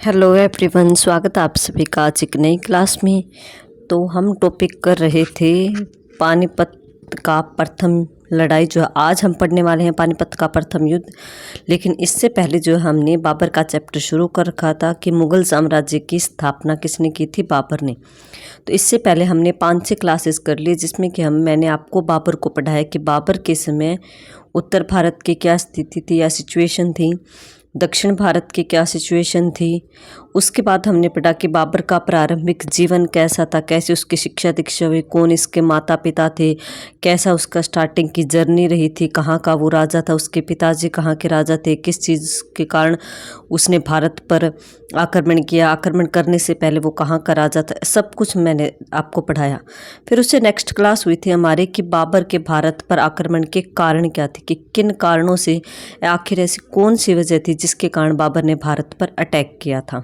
Hello everyone, स्वागत है आप सभी का आज एक नई क्लास में। तो हम टॉपिक कर रहे थे पानीपत का प्रथम लड़ाई। जो है आज हम पढ़ने वाले हैं पानीपत का प्रथम युद्ध। लेकिन इससे पहले जो हमने बाबर का चैप्टर शुरू कर रखा था कि मुग़ल साम्राज्य की स्थापना किसने की थी, बाबर ने। तो इससे पहले हमने 5-6 क्लासेस कर ली, जिसमें कि मैंने आपको बाबर को पढ़ाया कि बाबर के समय उत्तर भारत की क्या स्थिति थी या सिचुएशन थी, दक्षिण भारत की क्या सिचुएशन थी। उसके बाद हमने पढ़ा कि बाबर का प्रारंभिक जीवन कैसा था, कैसे उसकी शिक्षा दीक्षा हुई, कौन इसके माता पिता थे, कैसा उसका स्टार्टिंग की जर्नी रही थी, कहाँ का वो राजा था, उसके पिताजी कहाँ के राजा थे, किस चीज़ के कारण उसने भारत पर आक्रमण किया, आक्रमण करने से पहले वो कहाँ का राजा था, सब कुछ मैंने आपको पढ़ाया। फिर उससे नेक्स्ट क्लास हुई थी हमारे कि बाबर के भारत पर आक्रमण के कारण क्या थे, कि किन कारणों से, आखिर ऐसी कौन सी वजह थी जिसके कारण बाबर ने भारत पर अटैक किया था।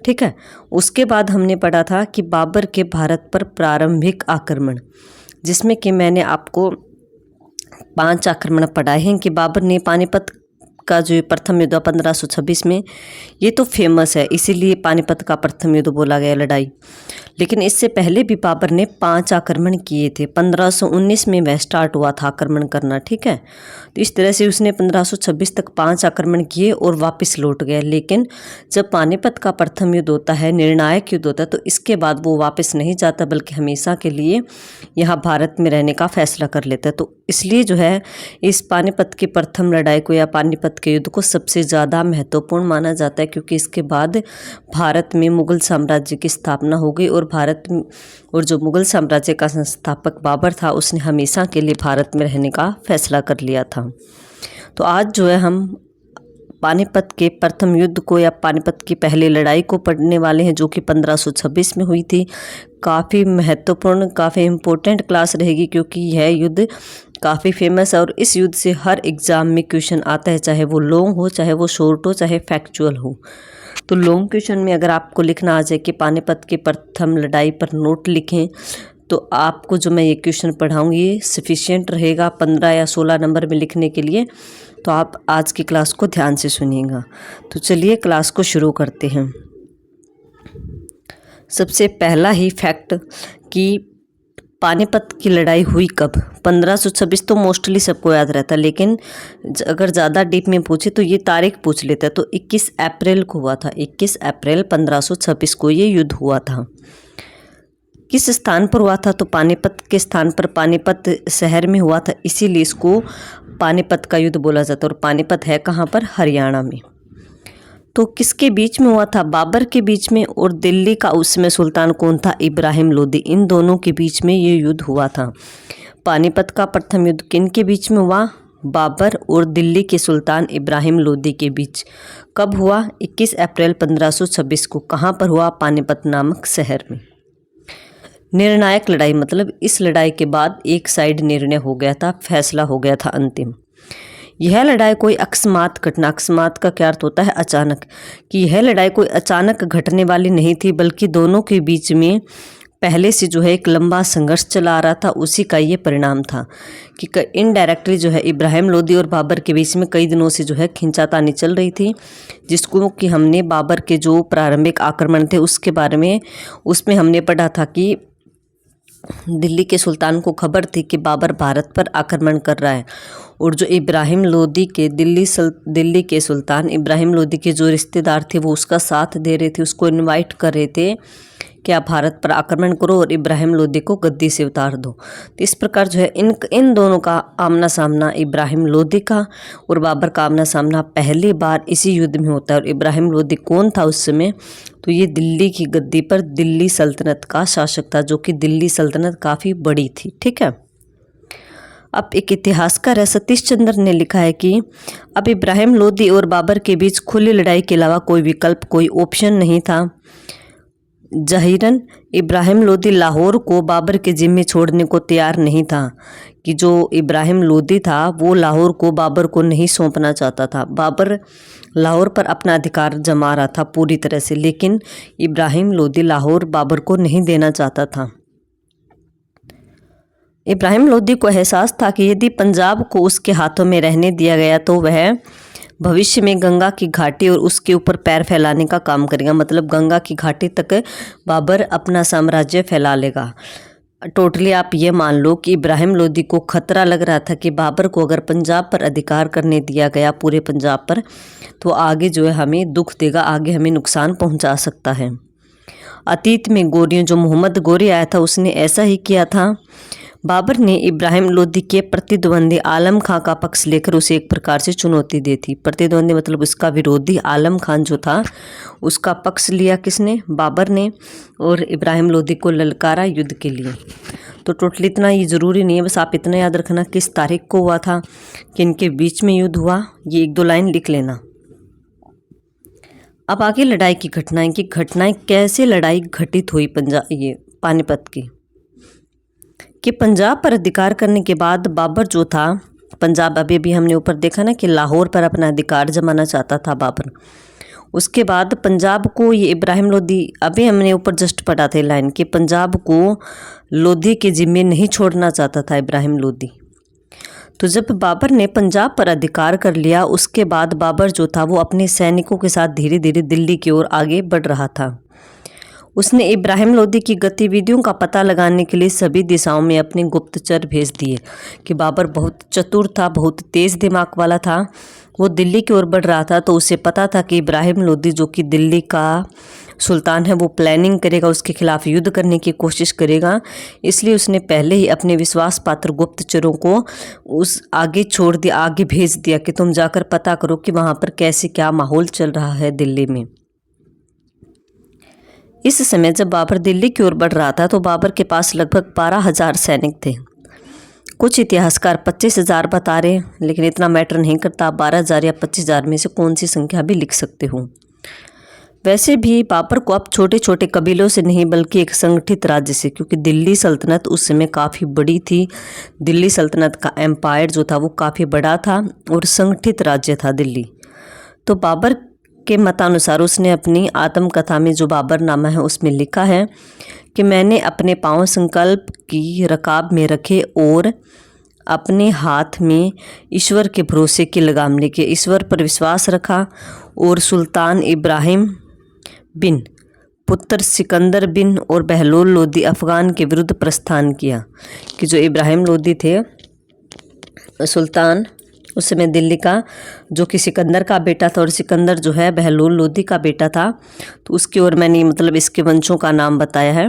ठीक है। उसके बाद हमने पढ़ा था कि बाबर के भारत पर प्रारंभिक आक्रमण, जिसमें कि मैंने आपको 5 आक्रमण पढ़ाए हैं कि बाबर ने पानीपत का जो प्रथम युद्ध 1526 में, ये तो फेमस है, इसीलिए पानीपत का प्रथम युद्ध बोला गया लड़ाई। लेकिन इससे पहले भी बाबर ने 5 आक्रमण किए थे। 1519 में वह स्टार्ट हुआ था आक्रमण करना। ठीक है। तो इस तरह से उसने 1526 तक 5 आक्रमण किए और वापस लौट गया। लेकिन जब पानीपत का प्रथम युद्ध होता है, निर्णायक युद्ध होता है, तो इसके बाद वो वापस नहीं जाता, बल्कि हमेशा के लिए यहाँ भारत में रहने का फैसला कर लेता है। तो इसलिए जो है इस पानीपत की प्रथम लड़ाई को या पानीपत के युद्ध को सबसे ज़्यादा महत्वपूर्ण माना जाता है, क्योंकि इसके बाद भारत में मुग़ल साम्राज्य की स्थापना हो गई। और जो मुग़ल साम्राज्य का संस्थापक बाबर था, उसने हमेशा के लिए भारत में रहने का फैसला कर लिया था। तो आज जो है हम पानीपत के प्रथम युद्ध को या पानीपत की पहली लड़ाई को पढ़ने वाले हैं, जो कि 1526 में हुई थी। काफ़ी महत्वपूर्ण, काफ़ी इम्पोर्टेंट क्लास रहेगी, क्योंकि यह युद्ध काफ़ी फेमस है और इस युद्ध से हर एग्ज़ाम में क्वेश्चन आता है, चाहे वो लॉन्ग हो, चाहे वो शॉर्ट हो, चाहे फैक्चुअल हो। तो लॉन्ग क्वेश्चन में अगर आपको लिखना आ जाए कि पानीपत की प्रथम लड़ाई पर नोट लिखें, तो आपको जो मैं ये क्वेश्चन पढ़ाऊँगी ये सफिशिएंट रहेगा 15 या 16 नंबर में लिखने के लिए। तो आप आज की क्लास को ध्यान से सुनिएगा। तो चलिए क्लास को शुरू करते हैं। सबसे पहला ही फैक्ट कि पानीपत की लड़ाई हुई कब। 1526 तो मोस्टली सबको याद रहता है, लेकिन अगर ज़्यादा डीप में पूछे तो ये तारीख पूछ लेता है। तो 21 अप्रैल को हुआ था। 21 अप्रैल 1526 को ये युद्ध हुआ था। किस स्थान पर हुआ था? तो पानीपत के स्थान पर, पानीपत शहर में हुआ था, इसीलिए इसको पानीपत का युद्ध बोला जाता है। और पानीपत है कहाँ पर? हरियाणा में। तो किसके बीच में हुआ था? बाबर के बीच में, और दिल्ली का उस समय सुल्तान कौन था? इब्राहिम लोदी। इन दोनों के बीच में ये युद्ध हुआ था। पानीपत का प्रथम युद्ध किन के बीच में हुआ? बाबर और दिल्ली के सुल्तान इब्राहिम लोदी के बीच। कब हुआ? 21 अप्रैल 1526 को। कहाँ पर हुआ? पानीपत नामक शहर में। निर्णायक लड़ाई मतलब इस लड़ाई के बाद एक साइड निर्णय हो गया था, फैसला हो गया था अंतिम। यह लड़ाई कोई अकस्मात घटना, अकस्मात का क्या अर्थ होता है? अचानक, कि यह लड़ाई कोई अचानक घटने वाली नहीं थी, बल्कि दोनों के बीच में पहले से जो है एक लंबा संघर्ष चला आ रहा था। उसी का ये परिणाम था कि इनडायरेक्टली जो है इब्राहिम लोदी और बाबर के बीच में कई दिनों से जो है खींचातानी चल रही थी, जिसको कि हमने बाबर के जो प्रारंभिक आक्रमण थे उसके बारे में, उसमें हमने पढ़ा था कि दिल्ली के सुल्तान को खबर थी कि बाबर भारत पर आक्रमण कर रहा है, और जो इब्राहिम लोदी के दिल्ली के सुल्तान इब्राहिम लोदी के जो रिश्तेदार थे वो उसका साथ दे रहे थे, उसको इनवाइट कर रहे थे कि आप भारत पर आक्रमण करो और इब्राहिम लोदी को गद्दी से उतार दो। तो इस प्रकार जो है इन दोनों का आमना सामना, इब्राहिम लोदी का और बाबर का आमना सामना पहली बार इसी युद्ध में होता है। और इब्राहिम लोदी कौन था उस समय? तो ये दिल्ली की गद्दी पर दिल्ली सल्तनत का शासक था, जो कि दिल्ली सल्तनत काफ़ी बड़ी थी। ठीक है। अब एक इतिहासकार है सतीश चंद्र ने लिखा है कि अब इब्राहिम लोदी और बाबर के बीच खुली लड़ाई के अलावा कोई विकल्प, कोई ऑप्शन नहीं था। ज़ाहिरन इब्राहिम लोदी लाहौर को बाबर के जिम्मे छोड़ने को तैयार नहीं था, कि जो इब्राहिम लोदी था वो लाहौर को बाबर को नहीं सौंपना चाहता था। बाबर लाहौर पर अपना अधिकार जमा रहा था पूरी तरह से, लेकिन इब्राहिम लोदी लाहौर बाबर को नहीं देना चाहता था। इब्राहिम लोदी को एहसास था कि यदि पंजाब को उसके हाथों में रहने दिया गया तो वह भविष्य में गंगा की घाटी और उसके ऊपर पैर फैलाने का काम करेगा। मतलब गंगा की घाटी तक बाबर अपना साम्राज्य फैला लेगा। टोटली आप ये मान लो कि इब्राहिम लोदी को खतरा लग रहा था कि बाबर को अगर पंजाब पर अधिकार करने दिया गया, पूरे पंजाब पर, तो आगे जो है हमें दुख देगा, आगे हमें नुकसान पहुंचा सकता है। अतीत में गोरियों, जो मोहम्मद गोरी आया था उसने ऐसा ही किया था। बाबर ने इब्राहिम लोदी के प्रतिद्वंदी आलम खां का पक्ष लेकर उसे एक प्रकार से चुनौती दी थी। प्रतिद्वंदी मतलब उसका विरोधी आलम खान जो था उसका पक्ष लिया किसने? बाबर ने, और इब्राहिम लोदी को ललकारा युद्ध के लिए। तो टोटल इतना ये ज़रूरी नहीं है, बस आप इतना याद रखना किस तारीख को हुआ था, कि इनके बीच में युद्ध हुआ। ये 1-2 लाइन लिख लेना। अब आगे लड़ाई की घटनाएं कैसे लड़ाई घटित हुई पानीपत की। कि पंजाब पर अधिकार करने के बाद बाबर जो था, पंजाब अभी भी हमने ऊपर देखा ना कि लाहौर पर अपना अधिकार जमाना चाहता था बाबर। उसके बाद पंजाब को ये इब्राहिम लोदी, अभी हमने ऊपर जस्ट पढ़ा था लाइन कि पंजाब को लोदी के जिम्मे नहीं छोड़ना चाहता था इब्राहिम लोदी। तो जब बाबर ने पंजाब पर अधिकार कर लिया, उसके बाद बाबर जो था वो अपने सैनिकों के साथ धीरे धीरे दिल्ली की ओर आगे बढ़ रहा था। उसने इब्राहिम लोदी की गतिविधियों का पता लगाने के लिए सभी दिशाओं में अपने गुप्तचर भेज दिए। कि बाबर बहुत चतुर था, बहुत तेज़ दिमाग वाला था। वो दिल्ली की ओर बढ़ रहा था, तो उसे पता था कि इब्राहिम लोदी जो कि दिल्ली का सुल्तान है, वो प्लानिंग करेगा, उसके खिलाफ युद्ध करने की कोशिश करेगा। इसलिए उसने पहले ही अपने विश्वास पात्र गुप्तचरों को उस आगे छोड़ दिया, आगे भेज दिया कि तुम जाकर पता करो कि वहाँ पर कैसे क्या माहौल चल रहा है दिल्ली में। इस समय जब बाबर दिल्ली की ओर बढ़ रहा था तो बाबर के पास लगभग 12,000 सैनिक थे। कुछ इतिहासकार 25,000 बता रहे हैं, लेकिन इतना मैटर नहीं करता। 12,000 या 25,000 में से कौन सी संख्या भी लिख सकते हो। वैसे भी बाबर को अब छोटे छोटे कबीलों से नहीं बल्कि एक संगठित राज्य से, क्योंकि दिल्ली सल्तनत उस समय काफ़ी बड़ी थी। दिल्ली सल्तनत का एम्पायर जो था वो काफ़ी बड़ा था और संगठित राज्य था दिल्ली। तो बाबर के मतानुसार उसने अपनी आत्मकथा में, जो बाबरनामा है, उसमें लिखा है कि मैंने अपने पांव संकल्प की रकाब में रखे और अपने हाथ में ईश्वर के भरोसे की लगाम लेके ईश्वर पर विश्वास रखा और सुल्तान इब्राहिम बिन, पुत्र सिकंदर बिन और बहलोल लोदी अफ़गान के विरुद्ध प्रस्थान किया। कि जो इब्राहिम लोदी थे सुल्तान उस समय दिल्ली का, जो कि सिकंदर का बेटा था, और सिकंदर जो है बहलोल लोदी का बेटा था, तो उसकी ओर मैंने मतलब इसके वंशों का नाम बताया है।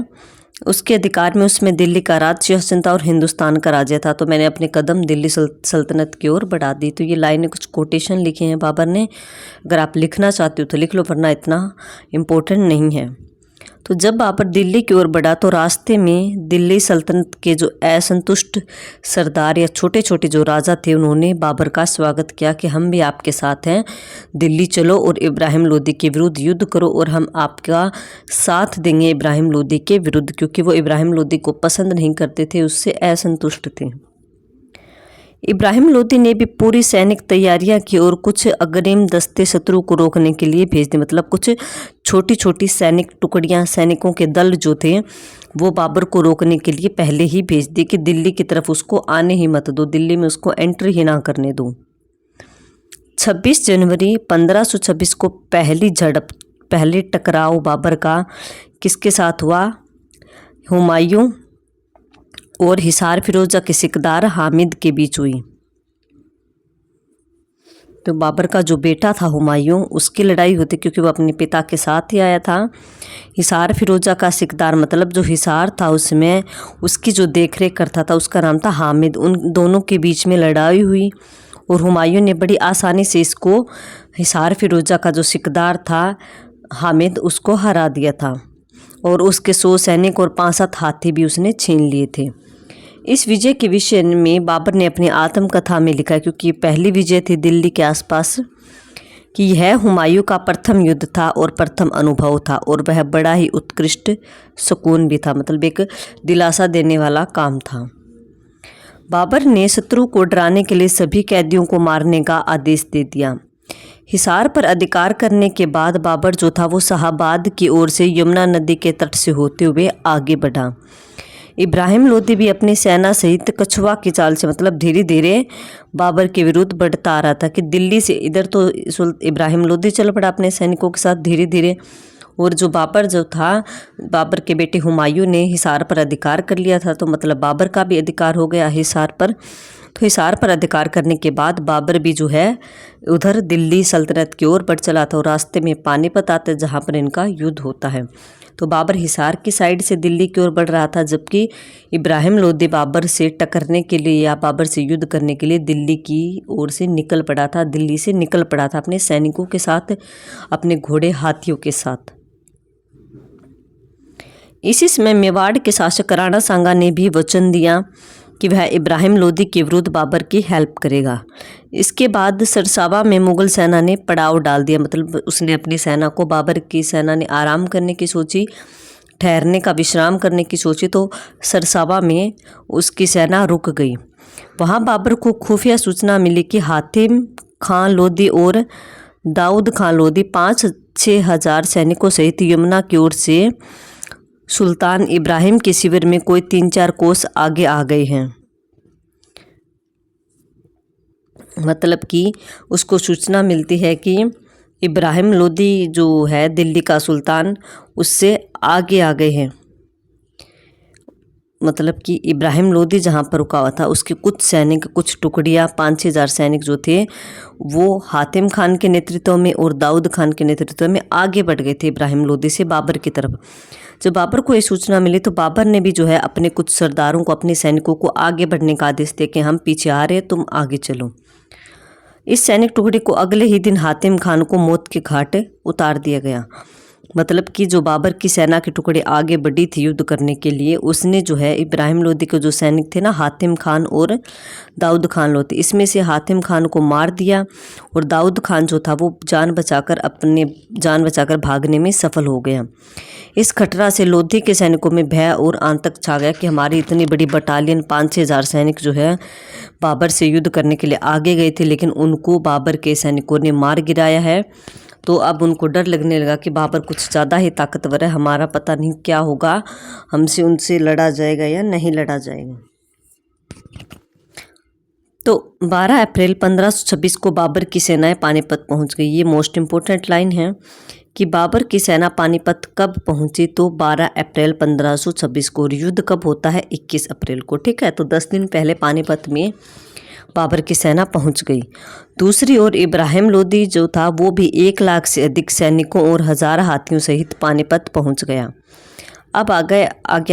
उसके अधिकार में उसमें दिल्ली का राज सिंहासन था और हिंदुस्तान का राज्य था। तो मैंने अपने कदम दिल्ली सल्तनत की ओर बढ़ा दी। तो ये लाइनें कुछ कोटेशन लिखे हैं बाबर ने, अगर आप लिखना चाहते हो तो लिख लो, वरना इतना इम्पोर्टेंट नहीं है। तो जब बाबर दिल्ली की ओर बढ़ा तो रास्ते में दिल्ली सल्तनत के जो असंतुष्ट सरदार या छोटे छोटे जो राजा थे, उन्होंने बाबर का स्वागत किया कि हम भी आपके साथ हैं, दिल्ली चलो और इब्राहिम लोदी के विरुद्ध युद्ध करो और हम आपका साथ देंगे इब्राहिम लोदी के विरुद्ध, क्योंकि वो इब्राहिम लोदी को पसंद नहीं करते थे, उससे असंतुष्ट थे। इब्राहिम लोदी ने भी पूरी सैनिक तैयारियां की और कुछ अग्रिम दस्ते शत्रु को रोकने के लिए भेज दिए। मतलब कुछ छोटी छोटी सैनिक टुकड़ियां, सैनिकों के दल जो थे वो बाबर को रोकने के लिए पहले ही भेज दिए कि दिल्ली की तरफ उसको आने ही मत दो, दिल्ली में उसको एंट्री ही ना करने दो। 26 जनवरी 1526 को पहले टकराव बाबर का किसके साथ हुआ? हुमायूं और हिसार फिरोजा के सिकदार हामिद के बीच हुई। तो बाबर का जो बेटा था हुमायूं, उसकी लड़ाई होती क्योंकि वो अपने पिता के साथ ही आया था। हिसार फिरोजा का सिकदार मतलब जो हिसार था उसमें उसकी जो देखरेख करता था उसका नाम था हामिद। उन दोनों के बीच में लड़ाई हुई और हुमायूं ने बड़ी आसानी से इसको, हिसार फिरोजा का जो सिकदार था हामिद, उसको हरा दिया था और उसके 100 सैनिक और 5-7 हाथी भी उसने छीन लिए थे। इस विजय के विषय में बाबर ने अपनी आत्मकथा में लिखा, क्योंकि पहली विजय थी दिल्ली के आसपास, कि यह हुमायूं का प्रथम युद्ध था और प्रथम अनुभव था और वह बड़ा ही उत्कृष्ट सुकून भी था। मतलब एक दिलासा देने वाला काम था। बाबर ने शत्रु को डराने के लिए सभी कैदियों को मारने का आदेश दे दिया। हिसार पर अधिकार करने के बाद बाबर जो था वो शाहाबाद की ओर से यमुना नदी के तट से होते हुए आगे बढ़ा। इब्राहिम लोदी भी अपनी सेना सहित कछुआ की चाल से मतलब धीरे धीरे बाबर के विरुद्ध बढ़ता आ रहा था कि दिल्ली से इधर तो इब्राहिम लोदी चल पड़ा अपने सैनिकों के साथ धीरे धीरे, और जो बाबर जो था, बाबर के बेटे हुमायूं ने हिसार पर अधिकार कर लिया था, तो मतलब बाबर का भी अधिकार हो गया हिसार पर। तो हिसार पर अधिकार करने के बाद बाबर भी जो है उधर दिल्ली सल्तनत की ओर बढ़ चला था, और रास्ते में पानीपत आता है जहाँ पर इनका युद्ध होता है। तो बाबर हिसार की साइड से दिल्ली की ओर बढ़ रहा था, जबकि इब्राहिम लोदी बाबर से टकरने के लिए या बाबर से युद्ध करने के लिए दिल्ली की ओर से निकल पड़ा था, दिल्ली से निकल पड़ा था अपने सैनिकों के साथ, अपने घोड़े हाथियों के साथ। इसी समय मेवाड़ के शासक राणा सांगा ने भी वचन दिया कि वह इब्राहिम लोदी के विरुद्ध बाबर की हेल्प करेगा। इसके बाद सरसावा में मुगल सेना ने पड़ाव डाल दिया, मतलब उसने अपनी सेना को, बाबर की सेना ने आराम करने की सोची, ठहरने का विश्राम करने की सोची, तो सरसावा में उसकी सेना रुक गई। वहाँ बाबर को खुफिया सूचना मिली कि हातिम खां लोदी और दाऊद खां लोदी 5-6 हज़ार सैनिकों सहित यमुना की ओर से सुल्तान इब्राहिम के शिविर में कोई 3-4 कोस आगे आ गए हैं। मतलब कि उसको सूचना मिलती है कि इब्राहिम लोदी जो है दिल्ली का सुल्तान, उससे आगे आ गए हैं। मतलब कि इब्राहिम लोदी जहाँ पर रुका हुआ था उसके कुछ सैनिक, कुछ टुकड़ियाँ, 5-6 हज़ार सैनिक जो थे वो हातिम खान के नेतृत्व में और दाऊद खान के नेतृत्व में आगे बढ़ गए थे इब्राहिम लोदी से बाबर की तरफ। जब बाबर को ये सूचना मिली तो बाबर ने भी जो है अपने कुछ सरदारों को, अपने सैनिकों को आगे बढ़ने का आदेश दिया कि हम पीछे आ रहे हैं, तुम आगे चलो। इस सैनिक टुकड़ी को अगले ही दिन हातिम खान को मौत के घाट उतार दिया गया। मतलब कि जो बाबर की सेना की टुकड़ी आगे बढ़ी थी युद्ध करने के लिए, उसने जो है इब्राहिम लोदी के जो सैनिक थे ना, हातिम खान और दाऊद खान लोदी, इसमें से हातिम खान को मार दिया, और दाऊद खान जो था वो जान बचाकर भागने में सफल हो गया। इस खटरा से लोधी के सैनिकों में भय और आतंक छा गया कि हमारी इतनी बड़ी बटालियन 5-6 हज़ार सैनिक जो है बाबर से युद्ध करने के लिए आगे गए थे, लेकिन उनको बाबर के सैनिकों ने मार गिराया है। तो अब उनको डर लगने लगा कि बाबर कुछ ज़्यादा ही ताकतवर है, हमारा पता नहीं क्या होगा, हमसे उनसे लड़ा जाएगा या नहीं लड़ा जाएगा। तो 12 अप्रैल 1526 को बाबर की सेनाएं पानीपत पहुंच गई। ये मोस्ट इम्पोर्टेंट लाइन है कि बाबर की सेना पानीपत कब पहुंची, तो 12 अप्रैल 1526 को। युद्ध कब होता है? 21 अप्रैल को। ठीक है, तो 10 दिन पहले पानीपत में बाबर की सेना पहुंच गई। दूसरी ओर इब्राहिम लोदी जो था वो भी 1 लाख से अधिक सैनिकों और 1000 हाथियों सहित पानीपत पहुंच गया। अब आगे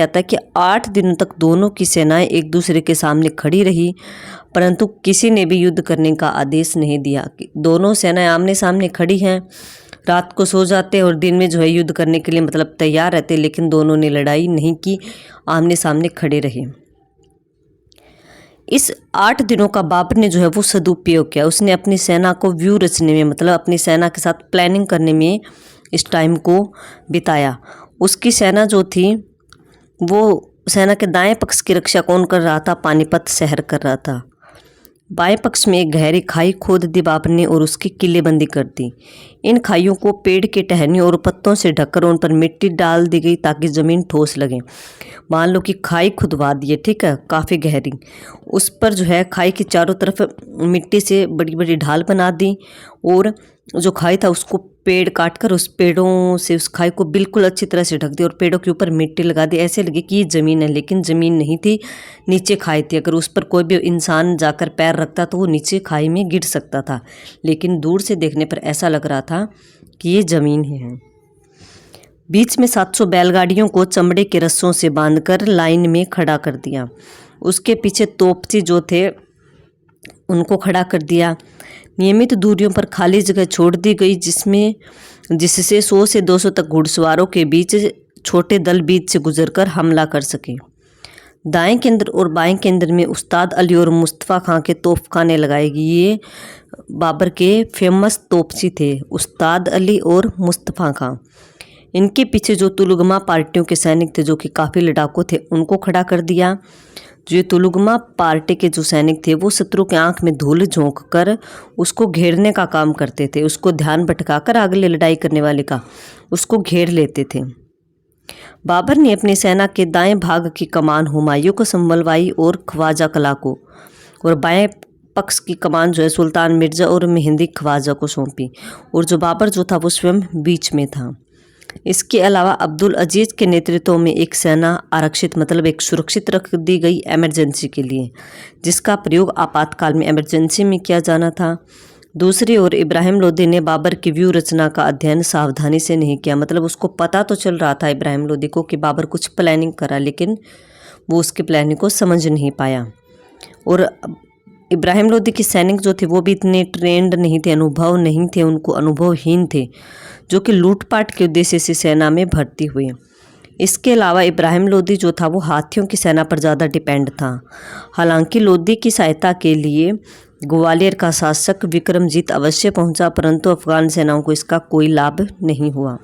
आता है कि 8 दिनों तक दोनों की सेनाएं एक दूसरे के सामने खड़ी रही, परंतु किसी ने भी युद्ध करने का आदेश नहीं दिया। दोनों सेनाएं आमने सामने खड़ी हैं, रात को सो जाते और दिन में जो है युद्ध करने के लिए मतलब तैयार रहते, लेकिन दोनों ने लड़ाई नहीं की, आमने सामने खड़े रहे। इस 8 दिनों का बाबर ने जो है वो सदुपयोग किया। उसने अपनी सेना को व्यू रचने में, मतलब अपनी सेना के साथ प्लानिंग करने में इस टाइम को बिताया। उसकी सेना जो थी वो सेना के दाएं पक्ष की रक्षा कौन कर रहा था? पानीपत शहर कर रहा था। बाएं पक्ष में एक गहरी खाई खोद दी बाबर ने और उसकी किलेबंदी कर दी। इन खाइयों को पेड़ के टहनियों और पत्तों से ढककर उन पर मिट्टी डाल दी गई ताकि ज़मीन ठोस लगे। मान लो कि खाई खुदवा दी है, ठीक है, काफ़ी गहरी। उस पर जो है खाई की चारों तरफ मिट्टी से बड़ी बड़ी ढाल बना दी, और जो खाई था उसको पेड़ काटकर उस पेड़ों से उस खाई को बिल्कुल अच्छी तरह से ढक दिया, और पेड़ों के ऊपर मिट्टी लगा दी। ऐसे लगे कि ये ज़मीन है, लेकिन ज़मीन नहीं थी, नीचे खाई थी। अगर उस पर कोई भी इंसान जाकर पैर रखता तो वो नीचे खाई में गिर सकता था, लेकिन दूर से देखने पर ऐसा लग रहा था कि ये ज़मीन ही है। बीच में 700 बैलगाड़ियों को चमड़े के रस्सों से बांधकर लाइन में खड़ा कर दिया। उसके पीछे तोपची जो थे उनको खड़ा कर दिया। नियमित दूरियों पर खाली जगह छोड़ दी गई, जिससे 100 से 200 तक घुड़सवारों के बीच छोटे दल बीच से गुजरकर हमला कर सके। दाएं केंद्र और बाएं केंद्र में उस्ताद अली और मुस्तफ़ा खां के तोपखाने लगाएगी। ये बाबर के फेमस तोपची थे, उस्ताद अली और मुस्तफ़ा खां। इनके पीछे जो तुलुगमा पार्टियों के सैनिक थे, जो कि काफ़ी लड़ाकू थे, उनको खड़ा कर दिया। जो तुलुगमा पार्टी के जो सैनिक थे वो शत्रु के आंख में धूल झोंक कर उसको घेरने का काम करते थे, उसको ध्यान भटकाकर अगले लड़ाई करने वाले का उसको घेर लेते थे। बाबर ने अपनी सेना के दाएं भाग की कमान हुमायूं को संभलवाई और ख्वाजा कला को, और बाएं पक्ष की कमान जो है सुल्तान मिर्जा और मेहंदी ख्वाजा को सौंपी, और जो बाबर जो था वो स्वयं बीच में था। इसके अलावा अब्दुल अजीज के नेतृत्व में एक सेना आरक्षित मतलब एक सुरक्षित रख दी गई इमरजेंसी के लिए, जिसका प्रयोग आपातकाल में इमरजेंसी में किया जाना था। दूसरी ओर इब्राहिम लोदी ने बाबर की व्यूह रचना का अध्ययन सावधानी से नहीं किया, मतलब उसको पता तो चल रहा था इब्राहिम लोदी को कि बाबर कुछ प्लानिंग करा, लेकिन वो उसकी प्लानिंग को समझ नहीं पाया। और इब्राहिम लोदी के सैनिक जो थे वो भी इतने ट्रेंड नहीं थे, अनुभव नहीं थे, उनको अनुभवहीन थे, जो कि लूटपाट के उद्देश्य से सेना में भर्ती हुए। इसके अलावा इब्राहिम लोदी जो था वो हाथियों की सेना पर ज़्यादा डिपेंड था। हालांकि लोदी की सहायता के लिए ग्वालियर का शासक विक्रमजीत अवश्य पहुंचा, परंतु अफगान सेनाओं को इसका कोई लाभ नहीं हुआ।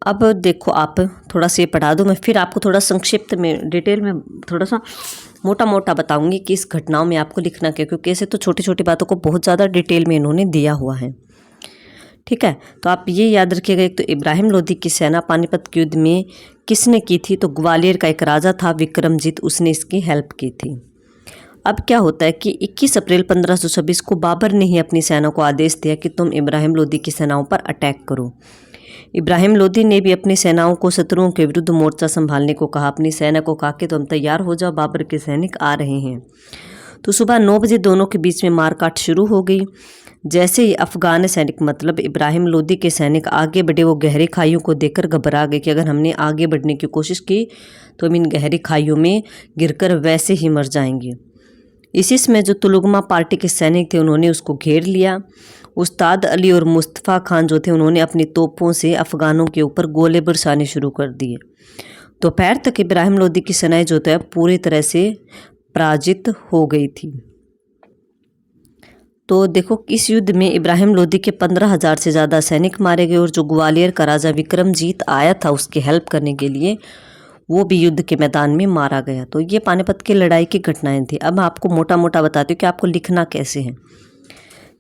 अब देखो, आप थोड़ा सा ये पढ़ा दो, मैं फिर आपको थोड़ा संक्षिप्त में डिटेल में थोड़ा सा मोटा मोटा बताऊंगी कि इस घटनाओं में आपको लिखना क्या, क्योंकि ऐसे तो छोटी छोटी बातों को बहुत ज़्यादा डिटेल में इन्होंने दिया हुआ है। ठीक है, तो आप ये याद रखिएगा। एक तो इब्राहिम लोदी की सेना पानीपत के युद्ध में किसने की थी, तो ग्वालियर का एक राजा था विक्रमजीत, उसने इसकी हेल्प की थी। अब क्या होता है कि 21 अप्रैल 1526 को बाबर ने ही अपनी सेना को आदेश दिया कि तुम इब्राहिम लोदी की सेनाओं पर अटैक करो। इब्राहिम लोदी ने भी अपनी सेनाओं को शत्रुओं के विरुद्ध मोर्चा संभालने को कहा। अपनी सेना को कहा कि तुम तैयार हो जाओ, बाबर के सैनिक आ रहे हैं। तो सुबह 9 बजे दोनों के बीच में मारकाट शुरू हो गई। जैसे ही अफगान सैनिक मतलब इब्राहिम लोदी के सैनिक आगे बढ़े, वो गहरी खाइयों को देखकर घबरा गए कि अगर हमने आगे बढ़ने की कोशिश की तो हम इन गहरी खाइयों में गिरकर वैसे ही मर जाएंगे। इसी में जो तुलुगमा पार्टी के सैनिक थे उन्होंने उसको घेर लिया। उस्ताद अली और मुस्तफ़ा खान जो थे उन्होंने अपनी तोपों से अफगानों के ऊपर गोले बरसाने शुरू कर दिए। दोपहर तक इब्राहिम लोदी की सेनाएं जो है पूरी तरह से पराजित हो गई थी। तो देखो, इस युद्ध में इब्राहिम लोदी के 15,000 से ज़्यादा सैनिक मारे गए, और जो ग्वालियर का राजा विक्रमजीत आया था उसकी हेल्प करने के लिए, वो भी युद्ध के मैदान में मारा गया। तो ये पानीपत की लड़ाई की घटनाएं थी। अब आपको मोटा मोटा बताती हूँ कि आपको लिखना कैसे है।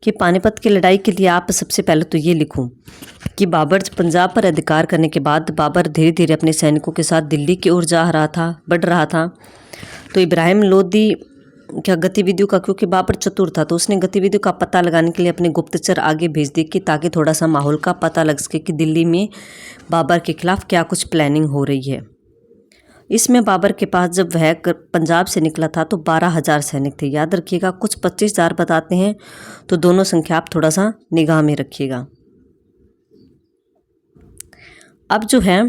कि पानीपत की लड़ाई के लिए आप सबसे पहले तो ये लिखो कि बाबर पंजाब पर अधिकार करने के बाद बाबर धीरे धीरे अपने सैनिकों के साथ दिल्ली की ओर बढ़ रहा था। तो इब्राहिम लोदी क्या गतिविधियों का, क्योंकि बाबर चतुर था तो उसने गतिविधियों का पता लगाने के लिए अपने गुप्तचर आगे भेज दिए कि ताकि थोड़ा सा माहौल का पता लग सके कि दिल्ली में बाबर के खिलाफ क्या कुछ प्लानिंग हो रही है। इसमें बाबर के पास जब वह पंजाब से निकला था तो 12,000 सैनिक थे। याद रखिएगा, कुछ 25,000 बताते हैं, तो दोनों संख्या आप थोड़ा सा निगाह में रखिएगा। अब जो है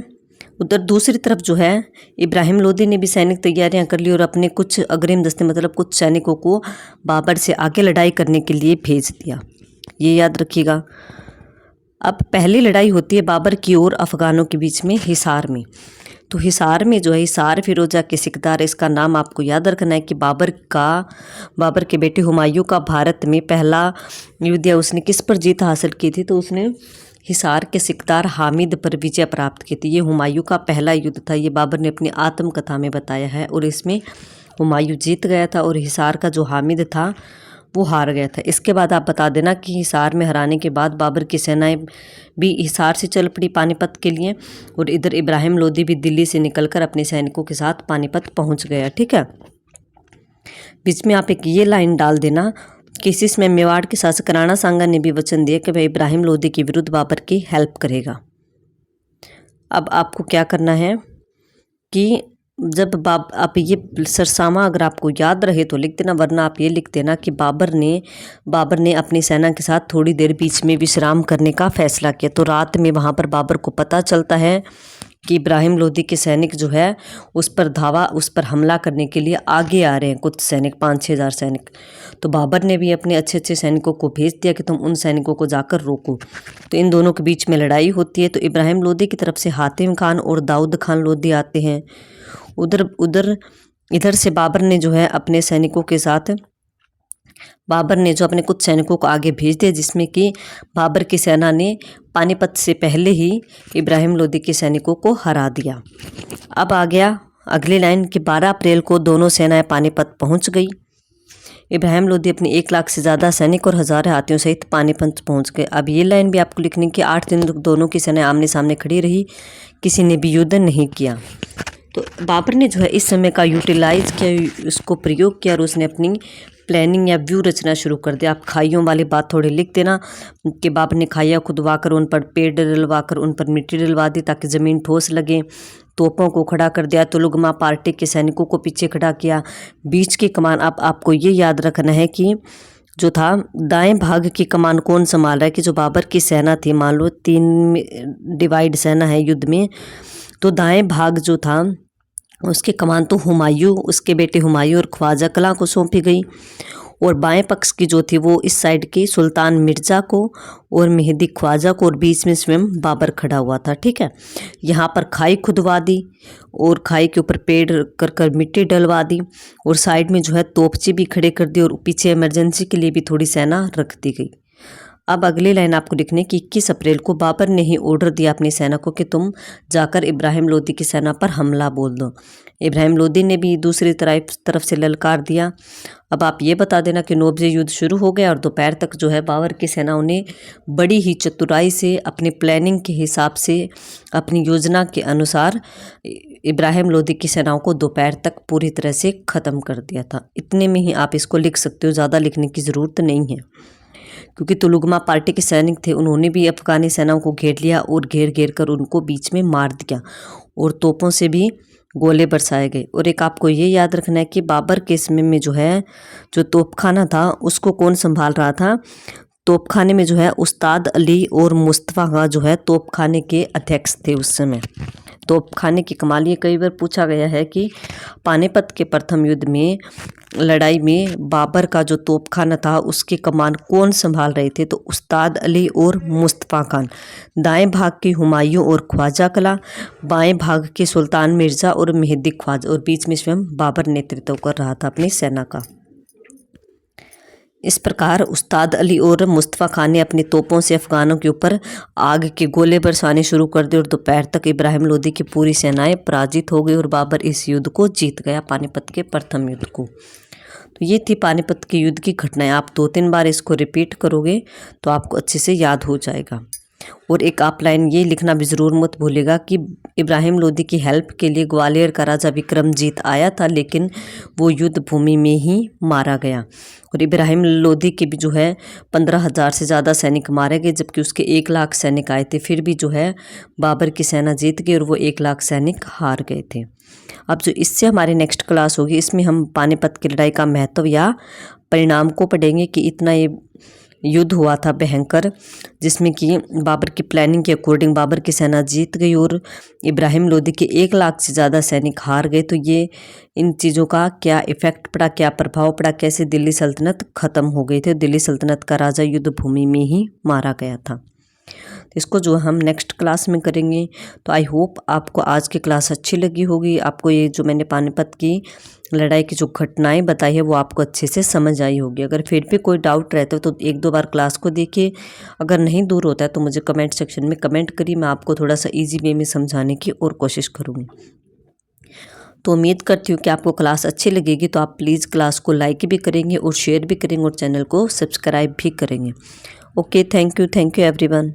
उधर दूसरी तरफ जो है इब्राहिम लोदी ने भी सैनिक तैयारियां कर ली और अपने कुछ अग्रिम दस्ते मतलब कुछ सैनिकों को बाबर से आगे लड़ाई करने के लिए भेज दिया। ये याद रखिएगा। अब पहली लड़ाई होती है बाबर की ओर अफगानों के बीच में हिसार में। तो हिसार में जो है हिसार फिरोजा के सिकदार, इसका नाम आपको याद रखना है कि बाबर के बेटे हुमायूं का भारत में पहला युद्ध या उसने किस पर जीत हासिल की थी, तो उसने हिसार के सिकदार हामिद पर विजय प्राप्त की थी। ये हुमायूं का पहला युद्ध था। ये बाबर ने अपनी आत्मकथा में बताया है, और इसमें हुमायूं जीत गया था और हिसार का जो हामिद था वो हार गया था। इसके बाद आप बता देना कि हिसार में हराने के बाद बाबर की सेनाएं भी हिसार से चल पड़ी पानीपत के लिए, और इधर इब्राहिम लोदी भी दिल्ली से निकलकर अपने सैनिकों के साथ पानीपत पहुंच गया। ठीक है, बीच में आप एक ये लाइन डाल देना कि इसमें मेवाड़ के शासक राणा सांगा ने भी वचन दिया कि वह इब्राहिम लोदी के विरुद्ध बाबर की हेल्प करेगा। अब आपको क्या करना है कि जब आप ये सरसामा अगर आपको याद रहे तो लिख देना, वरना आप ये लिख देना कि बाबर ने अपनी सेना के साथ थोड़ी देर बीच में विश्राम करने का फैसला किया। तो रात में वहाँ पर बाबर को पता चलता है कि इब्राहिम लोदी के सैनिक जो है उस पर हमला करने के लिए आगे आ रहे हैं, कुछ सैनिक 5-6 हज़ार सैनिक। तो बाबर ने भी अपने अच्छे सैनिकों को भेज दिया कि तुम उन सैनिकों को जाकर रोको। तो इन दोनों के बीच में लड़ाई होती है। तो इब्राहिम लोदी की तरफ से हातिम खान और दाऊद खान लोदी आते हैं। इधर से बाबर ने जो है अपने कुछ सैनिकों को आगे भेज दिया, जिसमें कि बाबर की सेना ने पानीपत से पहले ही इब्राहिम लोदी के सैनिकों को हरा दिया। अब आ गया अगली लाइन कि 12 अप्रैल को दोनों सेनाएं पानीपत पहुंच गई। इब्राहिम लोदी अपने 1 लाख से ज़्यादा सैनिक और हज़ारों हाथियों सहित पानीपत पहुंच गए। अब ये लाइन भी आपको लिखनी कि 8 दिन दोनों की सेना आमने सामने खड़ी रही, किसी ने भी युद्ध नहीं किया। तो बाबर ने जो है इस समय का यूटिलाइज किया, उसको प्रयोग किया और उसने अपनी प्लानिंग या व्यू रचना शुरू कर दिया। आप खाइयों वाली बात थोड़ी लिख देना कि बाबर ने खाइयाँ खुदवा कर उन पर पेड़ डलवा कर उन पर मिट्टी डलवा दी ताकि ज़मीन ठोस लगे। तोपों को खड़ा कर दिया, तुलुगमा पार्टी के सैनिकों को पीछे खड़ा किया। बीच की कमान, अब आपको ये याद रखना है कि जो था दाएं भाग की कमान कौन संभाल रहा है कि जो बाबर की सेना थी, मान लो 3 डिवाइड सेना है युद्ध में, तो दाएं भाग जो था उसकी कमान तो हुमायूं, उसके बेटे हुमायूं और ख्वाजा कलां को सौंपी गई, और बाएं पक्ष की जो थी वो इस साइड की सुल्तान मिर्ज़ा को और मेहदी ख्वाजा को, और बीच में स्वयं बाबर खड़ा हुआ था। ठीक है, यहाँ पर खाई खुदवा दी और खाई के ऊपर पेड़ कर कर मिट्टी डलवा दी, और साइड में जो है तोपची भी खड़े कर दी, और पीछे इमरजेंसी के लिए भी थोड़ी सेना रख दी गई। अब अगली लाइन आपको लिखनी कि 21 अप्रैल को बाबर ने ही ऑर्डर दिया अपनी सेना को कि तुम जाकर इब्राहिम लोदी की सेना पर हमला बोल दो। इब्राहिम लोदी ने भी दूसरी तरफ से ललकार दिया। अब आप ये बता देना कि 9 बजे युद्ध शुरू हो गया और दोपहर तक जो है बाबर की सेनाओं ने बड़ी ही चतुराई से अपनी प्लानिंग के हिसाब से अपनी योजना के अनुसार इब्राहिम लोदी की सेनाओं को दोपहर तक पूरी तरह से ख़त्म कर दिया था। इतने में ही आप इसको लिख सकते हो, ज़्यादा लिखने की ज़रूरत नहीं है, क्योंकि तुलुगमा पार्टी के सैनिक थे, उन्होंने भी अफगानी सेनाओं को घेर लिया और घेर कर उनको बीच में मार दिया, और तोपों से भी गोले बरसाए गए। और एक आपको ये याद रखना है कि बाबर के समय में जो है जो तोपखाना था उसको कौन संभाल रहा था। तोपखाने में जो है उस्ताद अली और मुस्तफ़ा खां जो है तोपखाने के अध्यक्ष थे उस समय। तोपखाने की कमाल, ये कई बार पूछा गया है कि पानीपत के प्रथम युद्ध में लड़ाई में बाबर का जो तोपखाना था उसकी कमान कौन संभाल रहे थे, तो उस्ताद अली और मुस्तफ़ा खान। दाएं भाग की हुमायूं और ख्वाजा कला, बाएं भाग के सुल्तान मिर्ज़ा और मेहदी ख्वाजा, और बीच में स्वयं बाबर नेतृत्व कर रहा था अपनी सेना का। इस प्रकार उस्ताद अली और मुस्तफ़ा खान ने अपनी तोपों से अफगानों के ऊपर आग के गोले बरसाने शुरू कर दिए, और दोपहर तक इब्राहिम लोदी की पूरी सेनाएं पराजित हो गई और बाबर इस युद्ध को जीत गया, पानीपत के प्रथम युद्ध को। तो ये थी पानीपत के युद्ध की घटनाएं। आप 2-3 बार इसको रिपीट करोगे तो आपको अच्छे से याद हो जाएगा। और एक आप लाइन ये लिखना भी ज़रूर मत भूलेगा कि इब्राहिम लोदी की हेल्प के लिए ग्वालियर का राजा विक्रमजीत आया था, लेकिन वो युद्ध भूमि में ही मारा गया। और इब्राहिम लोदी के भी जो है 15,000 से ज़्यादा सैनिक मारे गए, जबकि उसके 1 लाख सैनिक आए थे। फिर भी जो है बाबर की सेना जीत गई और वो 1 लाख सैनिक हार गए थे। अब जो इससे हमारी नेक्स्ट क्लास होगी, इसमें हम पानीपत की लड़ाई का महत्व या परिणाम को पढ़ेंगे कि इतना ये युद्ध हुआ था भयंकर, जिसमें कि बाबर की प्लानिंग के अकॉर्डिंग बाबर की सेना जीत गई और इब्राहिम लोदी के 1 लाख से ज़्यादा सैनिक हार गए। तो ये इन चीज़ों का क्या इफ़ेक्ट पड़ा, क्या प्रभाव पड़ा, कैसे दिल्ली सल्तनत ख़त्म हो गई थी। दिल्ली सल्तनत का राजा युद्ध भूमि में ही मारा गया था। इसको जो हम नेक्स्ट क्लास में करेंगे। तो आई होप आपको आज की क्लास अच्छी लगी होगी, आपको ये जो मैंने पानीपत की लड़ाई की जो घटनाएं बताई है वो आपको अच्छे से समझ आई होगी। अगर फिर भी कोई डाउट रहता है तो 1-2 बार क्लास को देखिए। अगर नहीं दूर होता है तो मुझे कमेंट सेक्शन में कमेंट करिए, मैं आपको थोड़ा सा ईजी वे में समझाने की और कोशिश करूँगी। तो उम्मीद करती हूँ कि आपको क्लास अच्छी लगेगी। तो आप प्लीज़ क्लास को लाइक भी करेंगे और शेयर भी करेंगे और चैनल को सब्सक्राइब भी करेंगे। Okay, thank you everyone.